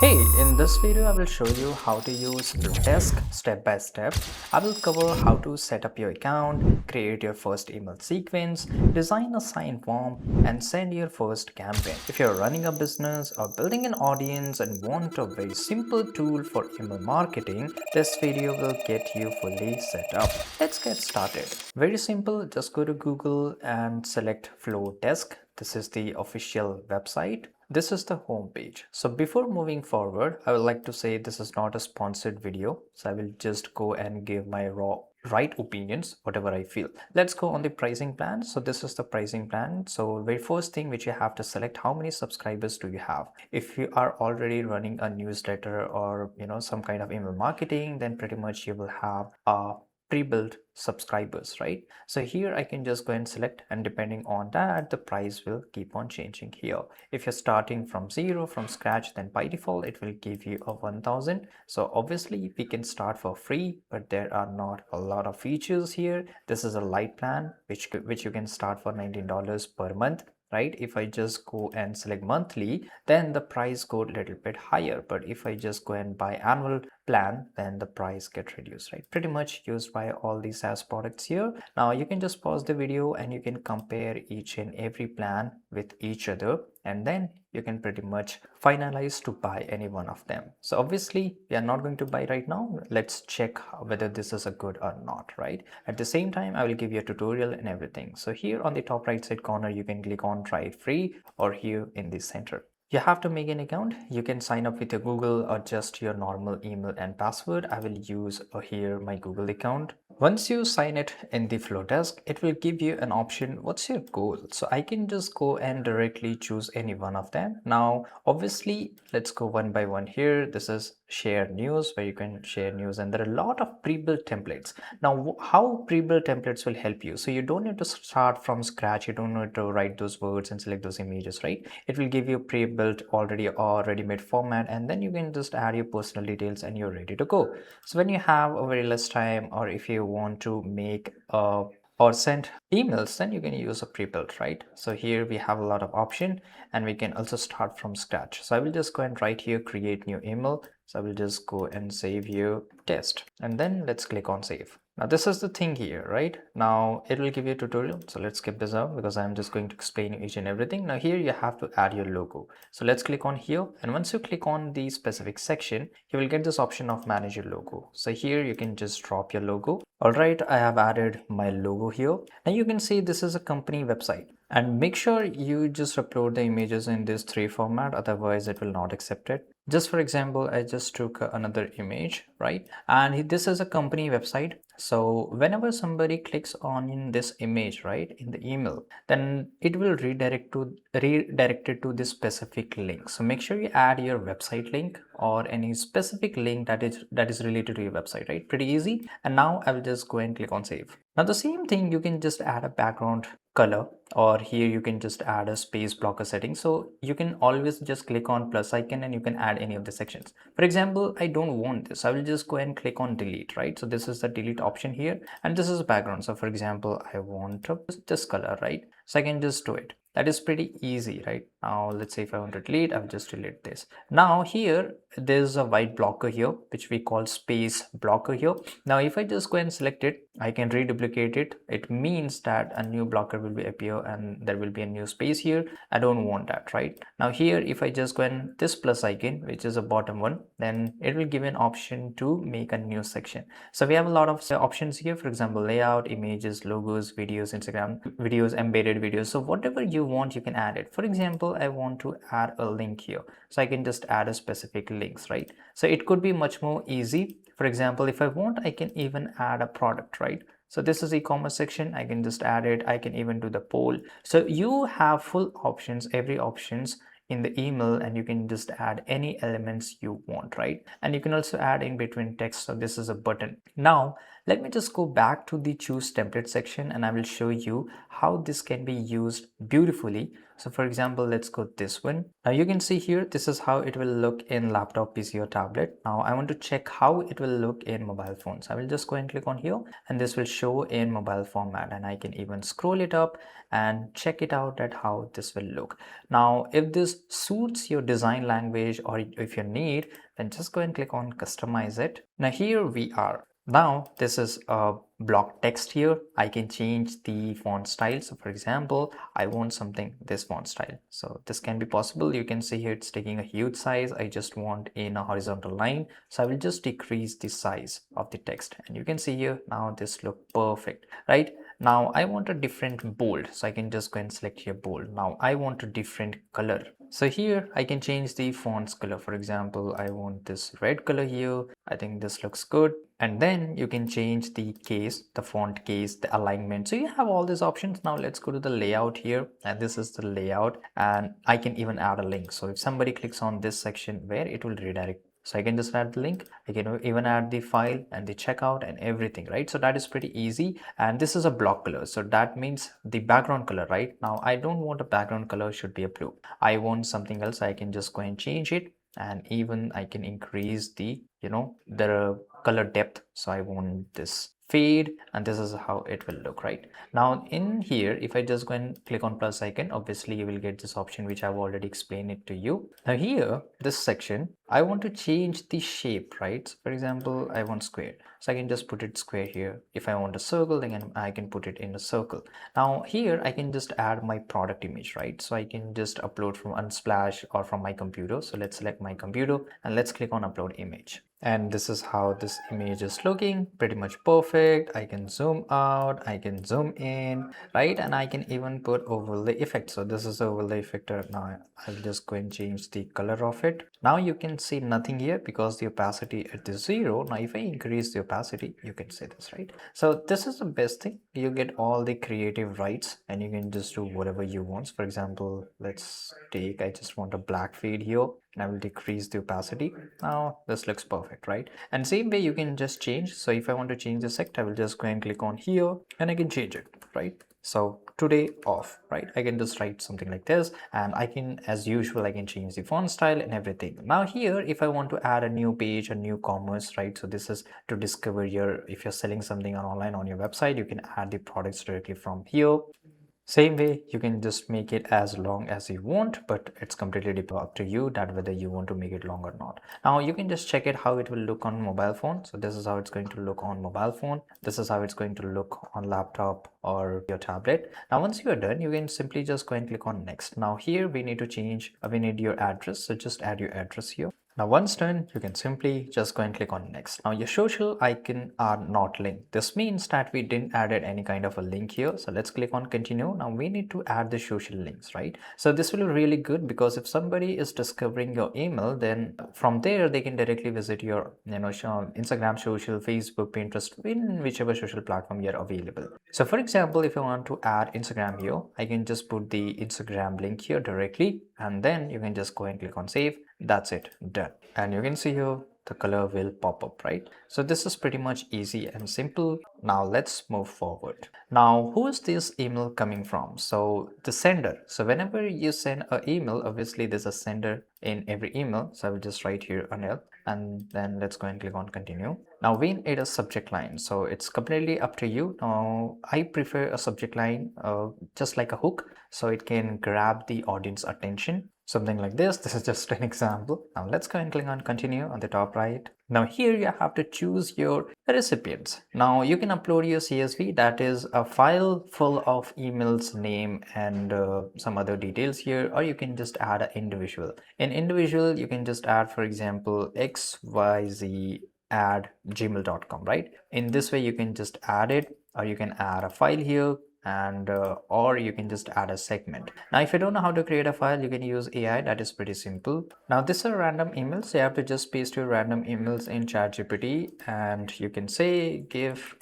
Hey, in this video I will show you how to use Flodesk step by step. I will cover how to set up your account, create your first email sequence, design a sign form, and send your first campaign. If you're running a business or building an audience and want a very simple tool for email marketing, this video will get you fully set up. Let's get started. Very simple, just go to Google and select Flodesk. This is the official website. This is the home page. So before moving forward, I would like to say this is not a sponsored video. So I will just go and give my right opinions, whatever I feel. Let's go on the pricing plan. So this is the pricing plan. So very first thing which you have to select, how many subscribers do you have? If you are already running a newsletter or some kind of email marketing, then pretty much you will have a pre-built subscribers, right? So here I can just go and select, and depending on that the price will keep on changing here. If you're starting from zero, from scratch, then by default it will give you a 1000. So obviously we can start for free, but there are not a lot of features here. This is a light plan which you can start for $19 per month, right? If I just go and select monthly, then the price go a little bit higher. But if I just go and buy annual plan, then the price get reduced, right? Pretty much used by all these SaaS products here. Now you can just pause the video and you can compare each and every plan with each other, and then you can pretty much finalize to buy any one of them. So obviously we are not going to buy right now. Let's check whether this is a good or not, right? At the same time, I will give you a tutorial and everything. So here on the top right side corner, you can click on try it free, or here in the center. You have to make an account. You can sign up with your Google or just your normal email and password. I will use here my Google account. Once you sign it in the Flodesk, it will give you an option, what's your goal? So I can just go and directly choose any one of them. Now obviously let's go one by one here. This is share news, where you can share news, and there are a lot of pre-built templates. Now how pre-built templates will help you, so you don't need to start from scratch. You don't need to write those words and select those images, right? It will give you pre-built already or ready-made format, and then you can just add your personal details and you're ready to go. So when you have a very less time, or if you want to make a or send emails, then you can use a pre-built, right? So here we have a lot of option, and we can also start from scratch. So I will just go and write here create new email. So I will just go and save your test, and then let's click on save. Now this is the thing here, right? Now it will give you a tutorial. So let's skip this out because I'm just going to explain each and everything. Now here you have to add your logo. So let's click on here, and once you click on the specific section, you will get this option of manage your logo. So here you can just drop your logo. All right, I have added my logo here. Now you can see this is a company website, and make sure you just upload the images in this 3 format, otherwise it will not accept it. Just for example, I just took another image, right? And this is a company website. So whenever somebody clicks on in this image, right, in the email, then it will redirect it to this specific link. So make sure you add your website link or any specific link that is related to your website, right? Pretty easy. And now I will just go and click on save. Now the same thing, you can just add a background color, or here you can just add a space blocker setting. So you can always just click on plus icon and you can add any of the sections. For example, I don't want this. I will just go and click on delete, right? So this is the delete option here, and this is a background. So for example, I want this color, right? So I can just do it. That is pretty easy, right? Now let's say if I want to delete, I'll just delete this. Now here there's a white blocker here which we call space blocker here. Now if I just go and select it, I can reduplicate it. It means that a new blocker will be appear and there will be a new space here. I don't want that, right? Now here if I just go and this plus icon, which is a bottom one, then it will give an option to make a new section. So we have a lot of options here. For example, layout, images, logos, videos, Instagram videos, embedded videos. So whatever you want, you can add it. For example, I want to add a link here, so I can just add a specific links, right? So it could be much more easy. For example, if I want, I can even add a product, right? So this is e-commerce section. I can just add it. I can even do the poll. So you have full options, every options in the email, and you can just add any elements you want, right? And you can also add in between text. So this is a button. Now let me just go back to the choose template section, and I will show you how this can be used beautifully. So for example, let's go this one. Now you can see here, this is how it will look in laptop, PC or tablet. Now I want to check how it will look in mobile phones. I will just go and click on here and this will show in mobile format, and I can even scroll it up and check it out at how this will look. Now if this suits your design language or if you need, then just go and click on customize it. Now here we are. Now this is a block text here. I can change the font style. So for example, I want something this font style. So this can be possible. You can see here it's taking a huge size. I just want in a horizontal line. So I will just decrease the size of the text. And you can see here now this look perfect, right? Now I want a different bold. So I can just go and select here bold. Now I want a different color. So here I can change the font's color. For example, I want this red color here. I think this looks good. And then you can change the case, the font case, the alignment. So you have all these options. Now let's go to the layout here, and this is the layout, and I can even add a link. So if somebody clicks on this section where it will redirect, so I can just add the link. I can even add the file and the checkout and everything, right? So that is pretty easy. And this is a block color. So that means the background color, right? Now I don't want a background color should be a blue. I want something else. I can just go and change it, and even I can increase the the color depth. So I want this fade, and this is how it will look. Right now in here, if I just go and click on plus icon, obviously you will get this option which I've already explained it to you. Now here, this section, I want to change the shape, right? So for example, I want square, so I can just put it square here. If I want a circle, then I can put it in a circle. Now here I can just add my product image, right? So I can just upload from Unsplash or from my computer. So let's select my computer and let's click on upload image. And this is how this image is looking, pretty much perfect. I can zoom out, I can zoom in, right? And I can even put overlay effect. So this is overlay effect. Now I'll just go and change the color of it. Now you can see nothing here because the opacity at the 0. Now if I increase the opacity, you can see this, right? So this is the best thing. You get all the creative rights and you can just do whatever you want. For example, let's take, I just want a black fade here, and I will decrease the opacity. Now this looks perfect, right? And same way you can just change. So if I want to change the sect, I will just go and click on here and I can change it, right? So today off, right? I can just write something like this, and I can, as usual, I can change the font style and everything. Now here, if I want to add a new page, a new commerce, right? So this is to discover if you're selling something online on your website, you can add the products directly from here. Same way, you can just make it as long as you want, but it's completely up to you that whether you want to make it long or not. Now you can just check it how it will look on mobile phone. So this is how it's going to look on mobile phone. This is how it's going to look on laptop or your tablet. Now once you are done, you can simply just go and click on next. Now here we need to change, we need your address. So just add your address here. Now once done, you can simply just go and click on next. Now your social icon are not linked. This means that we didn't added any kind of a link here. So let's click on continue. Now we need to add the social links, right? So this will be really good because if somebody is discovering your email, then from there they can directly visit your Instagram, social, Facebook, Pinterest, in whichever social platform you're available. So for example, if I want to add Instagram here, I can just put the Instagram link here directly, and then you can just go and click on save. That's it, done. And you can see here the color will pop up, right? So this is pretty much easy and simple. Now let's move forward. Now who is this email coming from? So the sender. So whenever you send an email, obviously there's a sender in every email. So I will just write here Anil, and then let's go and click on continue. Now we need a subject line, so it's completely up to you. Now I prefer a subject line just like a hook, so it can grab the audience attention. Something like this. This is just an example. Now let's go and click on continue on the top right. Now here you have to choose your recipients. Now you can upload your CSV, that is a file full of emails, name and some other details here, or you can just add an individual. In individual, you can just add, for example, xyz add gmail.com, right? In this way you can just add it, or you can add a file here, and or you can just add a segment. Now if you don't know how to create a file, you can use AI. That is pretty simple. Now this are random emails, so you have to just paste your random emails in ChatGPT, and you can say give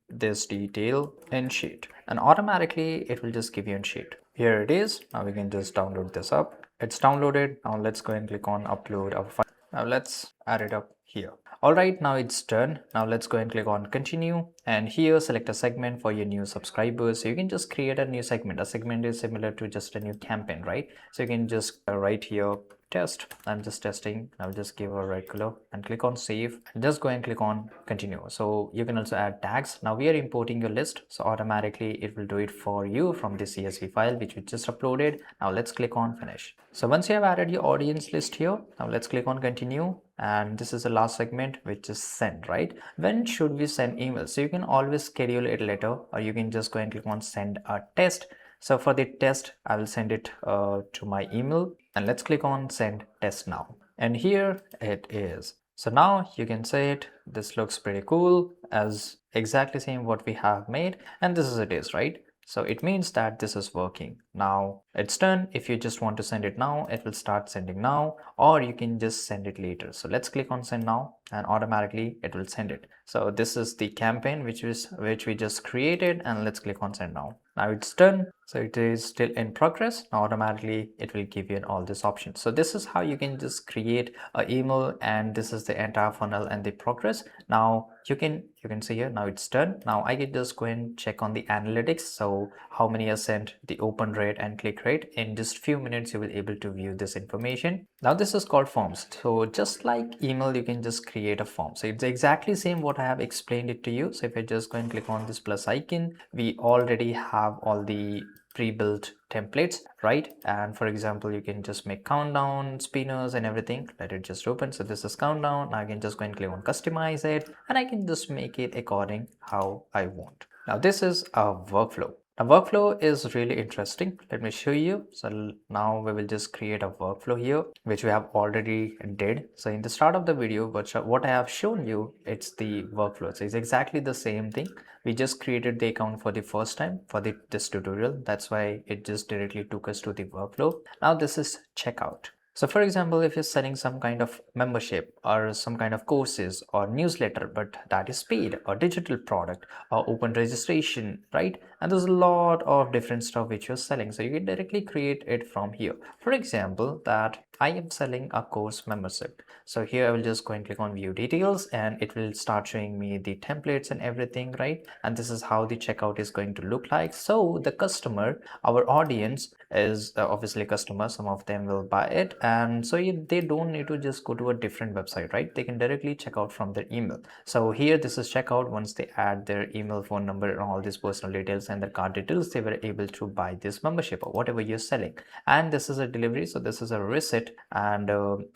this detail in sheet, and automatically it will just give you in sheet. Here it is. Now we can just download this up. It's downloaded. Now let's go and click on upload our file. Now let's add it up here. Alright, now it's done. Now let's go and click on continue, and here select a segment for your new subscribers. So you can just create a new segment. A segment is similar to just a new campaign, right? So you can just write here test. I'm just testing. I'll just give a red color and click on save, and just go and click on continue. So you can also add tags. Now we are importing your list, so automatically it will do it for you from the CSV file which we just uploaded. Now let's click on finish. So once you have added your audience list here, now let's click on continue, and this is the last segment, which is send, right? When should we send emails? So you can always schedule it later, or you can just go and click on send a test. So for the test, I will send it to my email, and let's click on send test now. And here it is. So now you can say it, this looks pretty cool, as exactly same what we have made, and this is it is, right? So it means that this is working. Now it's done. If you just want to send it now, it will start sending now, or you can just send it later. So let's click on send now, and automatically it will send it. So this is the campaign which we just created, and let's click on send now. Now it's done. So it is still in progress. Now automatically it will give you all these options. So this is how you can just create an email, and this is the entire funnel and the progress. Now you can see here, now it's done. Now I can just go and check on the analytics. So how many are sent, the open rate and click rate. In just few minutes you will able to view this information. Now this is called forms. So just like email, you can just create a form. So it's exactly same what I have explained it to you. So if I just go and click on this plus icon, we already have all the pre-built templates, right? And for example, you can just make countdown, spinners and everything. Let it just open. So this is countdown. Now I can just go and click on customize it, and I can just make it according how I want. Now this is a workflow. Now workflow is really interesting. Let me show you. So now we will just create a workflow here, which we have already did. So in the start of the video, what I have shown you, it's the workflow. So it's exactly the same thing. We just created the account for the first time for this tutorial. That's why it just directly took us to the workflow. Now this is checkout. So for example, if you're selling some kind of membership or some kind of courses or newsletter, but that is paid, or digital product or open registration, right? And there's a lot of different stuff which you're selling. So you can directly create it from here. For example, that I am selling a course membership. So here I will just go and click on view details, and it will start showing me the templates and everything, right? And this is how the checkout is going to look like. So the customer, our audience is obviously customer, some of them will buy it, and so they don't need to just go to a different website, right? They can directly check out from their email. So here this is checkout. Once they add their email, phone number and all these personal details and their card details, they were able to buy this membership or whatever you're selling. And this is a delivery, so this is a receipt, and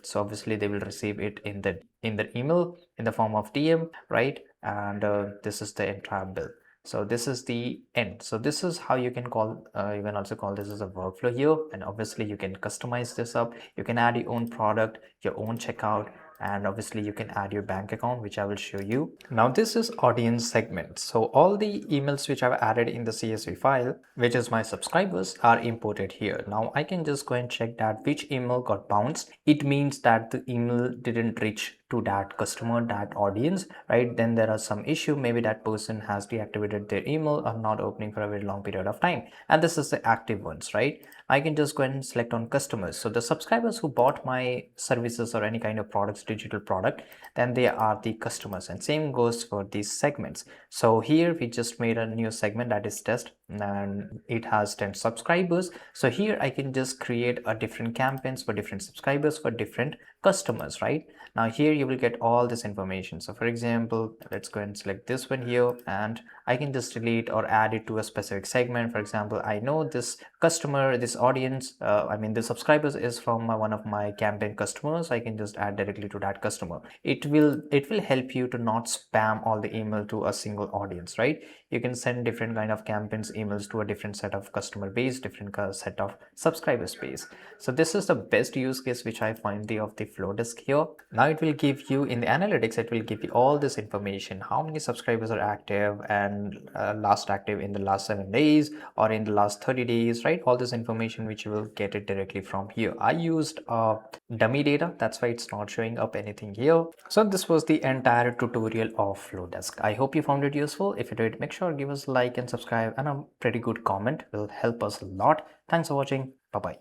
so obviously they will receive it in the email in the form of DM, right? And this is the entire bill. So this is the end. So this is how you can call, you can also call this as a workflow here, and obviously you can customize this up. You can add your own product, your own checkout, and obviously you can add your bank account, which I will show you. Now this is audience segment. So all the emails which I've added in the CSV file, which is my subscribers, are imported here. Now I can just go and check that which email got bounced. It means that the email didn't reach to that customer, that audience, right? Then there are some issue. Maybe that person has deactivated their email or not opening for a very long period of time. And this is the active ones, right? I can just go and select on customers. So the subscribers who bought my services or any kind of products, digital product, then they are the customers, and same goes for these segments. So here we just made a new segment, that is test, and it has 10 subscribers. So here I can just create a different campaigns for different subscribers for different customers, right? Now here you will get all this information. So for example, let's go and select this one here, and I can just delete or add it to a specific segment. For example, I know this customer, this audience, I mean the subscribers is from one of my campaign customers. I can just add directly to that customer. It will help you to not spam all the email to a single audience, right? You can send different kind of campaigns emails to a different set of customer base, different set of subscribers base. So this is the best use case which I find of the Flodesk here. Now it will give you in the analytics, it will give you all this information, how many subscribers are active and last active in the last 7 days or in the last 30 days, right? All this information which you will get it directly from here. I used dummy data, that's why it's not showing up anything here. So this was the entire tutorial of Flodesk. I hope you found it useful. If you did, make sure give us a like and subscribe, and a pretty good comment will help us a lot. Thanks for watching. Bye bye.